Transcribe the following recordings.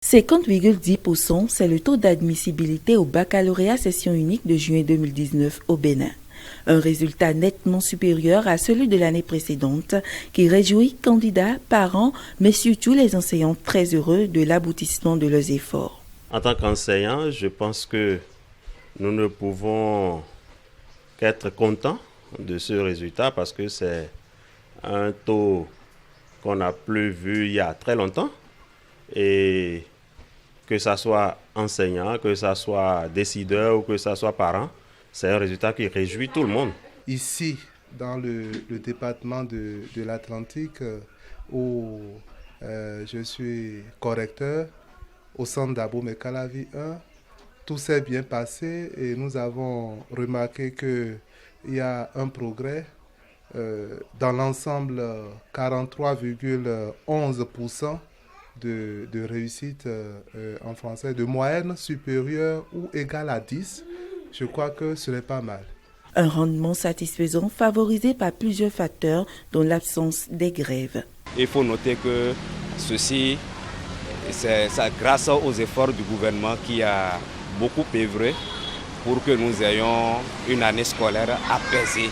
50,10%, c'est le taux d'admissibilité au baccalauréat session unique de juin 2019 au Bénin. Un résultat nettement supérieur à celui de l'année précédente qui réjouit candidats, parents, mais surtout les enseignants très heureux de l'aboutissement de leurs efforts. En tant qu'enseignant, je pense que nous ne pouvons qu'être contents de ce résultat parce que c'est un taux qu'on n'a plus vu il y a très longtemps. Et que ça soit enseignant, que ça soit décideur ou que ça soit parent, c'est un résultat qui réjouit tout le monde. Ici, dans le département de l'Atlantique, où je suis correcteur au centre d'Abomey Calavi 1, tout s'est bien passé et nous avons remarqué qu'il y a un progrès. Dans l'ensemble, 43,11% de réussite en français, de moyenne supérieure ou égale à 10. Je crois que ce n'est pas mal. Un rendement satisfaisant favorisé par plusieurs facteurs, dont l'absence des grèves. Il faut noter que ceci, c'est grâce aux efforts du gouvernement qui a beaucoup œuvré pour que nous ayons une année scolaire apaisée.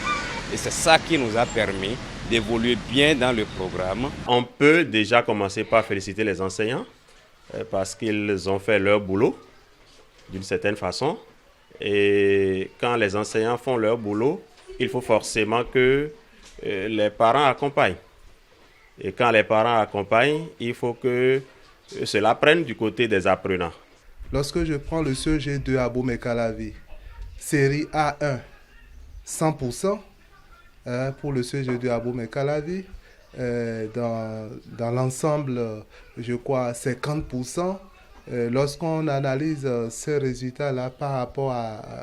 Et c'est ça qui nous a permis d'évoluer bien dans le programme. On peut déjà commencer par féliciter les enseignants parce qu'ils ont fait leur boulot d'une certaine façon. Et quand les enseignants font leur boulot, il faut forcément que les parents accompagnent. Et quand les parents accompagnent, il faut que cela prenne du côté des apprenants. Lorsque je prends le CEG2 à Abomey Calavi, série A1, 100%. Pour le CEG2 à Abomey Calavi, dans l'ensemble, je crois 50%. Lorsqu'on analyse ces résultats-là par rapport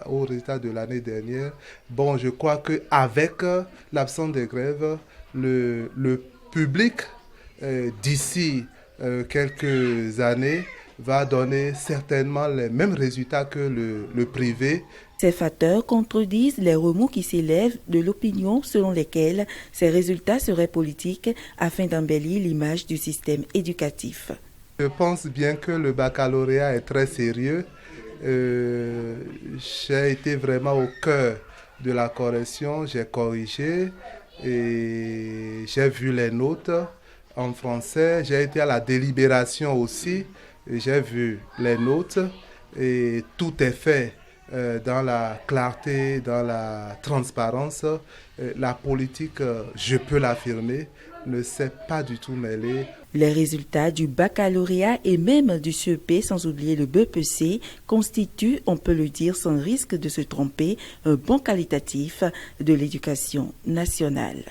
aux résultats de l'année dernière, bon, je crois qu'avec l'absence des grèves, le public d'ici quelques années va donner certainement les mêmes résultats que le privé. Ces facteurs contredisent les remous qui s'élèvent de l'opinion selon lesquels ces résultats seraient politiques afin d'embellir l'image du système éducatif. Je pense bien que le baccalauréat est très sérieux. J'ai été vraiment au cœur de la correction, j'ai corrigé et j'ai vu les notes en français. J'ai été à la délibération aussi, et j'ai vu les notes et tout est fait dans la clarté, dans la transparence. La politique, je peux l'affirmer, ne s'est pas du tout mêlée. Les résultats du baccalauréat et même du CEP, sans oublier le BEPC, constituent, on peut le dire sans risque de se tromper, un bon qualitatif de l'éducation nationale.